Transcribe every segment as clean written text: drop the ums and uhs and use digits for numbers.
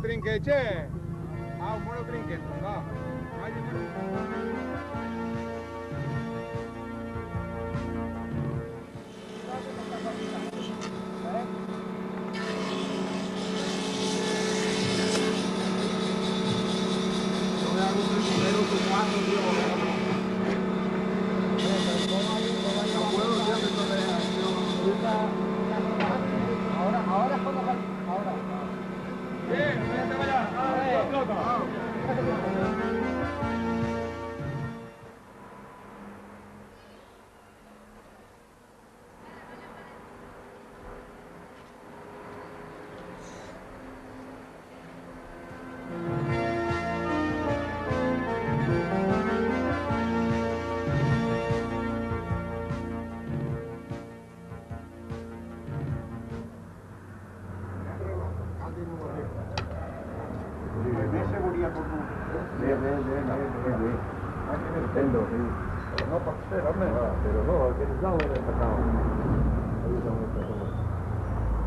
Trinquet, che? Ah, un buono trinquet, va. Vai, ahora es cuando ahora. Bien, vete para allá. No, pero no, organizado en el mercado.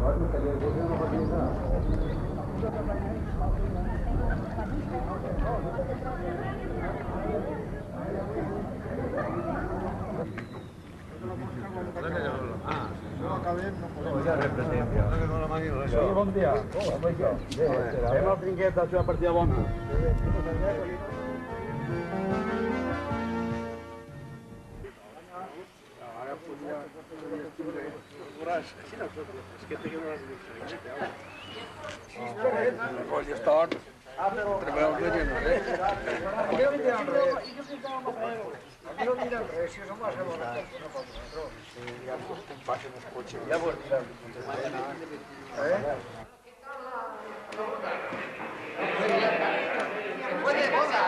Ahora me salía el gobierno no tiene nada. Bon dia. Fem el trinquet de la seva partida bona. És que té una colla tort. Treballeu de gent, Aquí no miren res. Aquí no miren res, si som a segona. Ja passen els cotxes. Ja ho puede boda,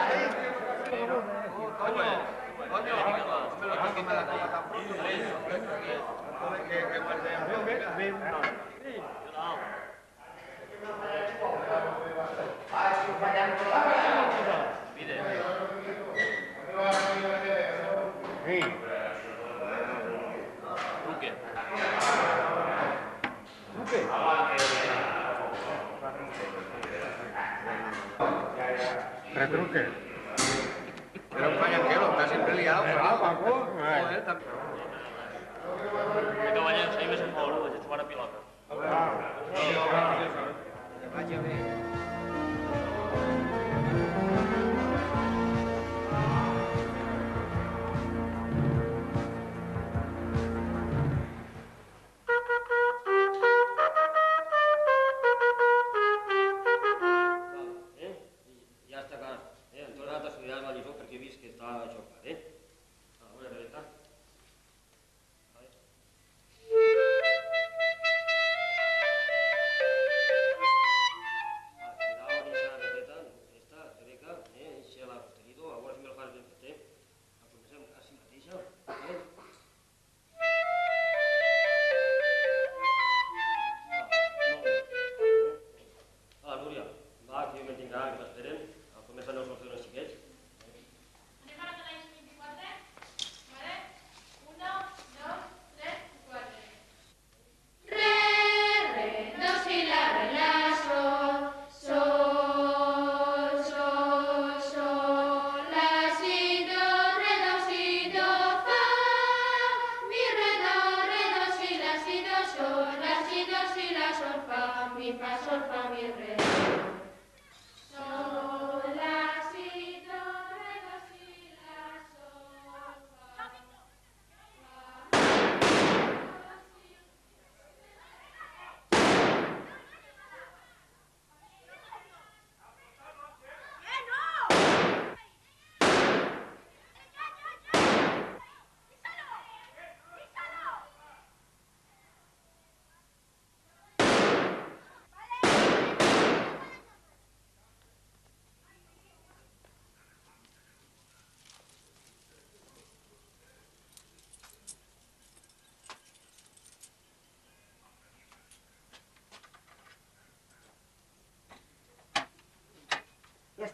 Retruque. Pero pañanquero, está siempre liado. Ah, Paco. Caballero, ahí ves el favor, vaig a jugar a pilota. Vaya bé. Ja està clar. Hem tornat a estudiar la lliçó perquè he vist que està això clar, Voy a reventar.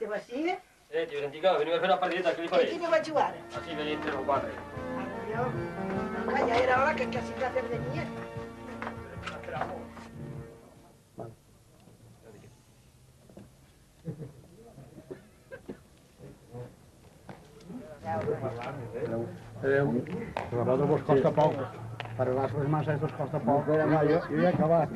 esteu així? Tio Santica, venim a fer una partideta, què li I faré? qui me va jugar? Així venim 3 o 4. Jo, ja era hora que casi placer venia. A vosaltres vos costa poc. Per les masses us costa poc. Jo he acabat.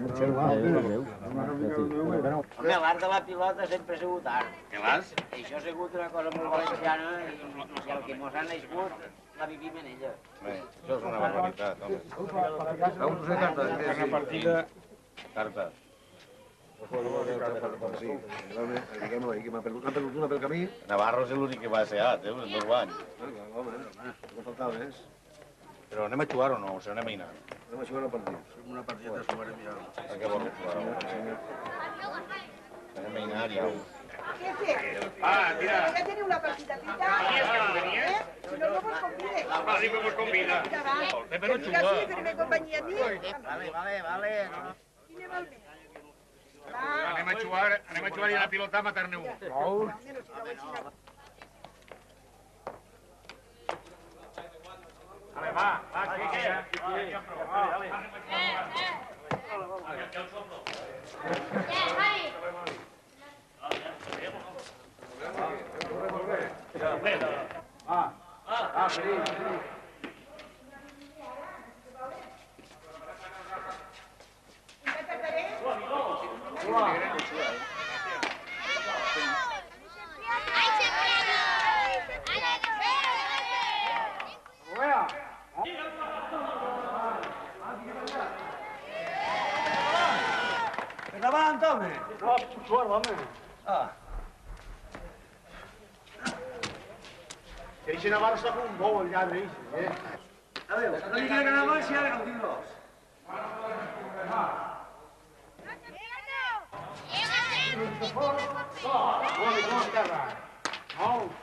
Home, l'art de la pilota sempre ha sigut art. Què l'has? Això ha sigut una cosa molt valenciana i el que mos ha nascut la vivim en ella. Bé, això és una barbaritat, home. Una partida... Carta. Sí, diguem-ho, que m'ha perdut una pel camí. Navarro és l'únic que va ser A, en 2 anys. Home, no faltava més. Però anem a jugar o no? O sigui, anem a anar. Anem a jugar el partit. Una partida jugarem ja. A què vol jugar? Anem a anar ja. Què feu? Mira. Ja teniu una partida feta? Si no, no vos convide. Sí que vos convida. Pepe no juga. Sí, fer-me companyia a mi. Vale. Quin és el bé? Anem a jugar i a pilotar a matar-ne un. Endavant, home! No, jugar, home. Eixe Navarro està com un bou, el lladre, eixe, A veure, no li queda anar més i ara que el tinc Home!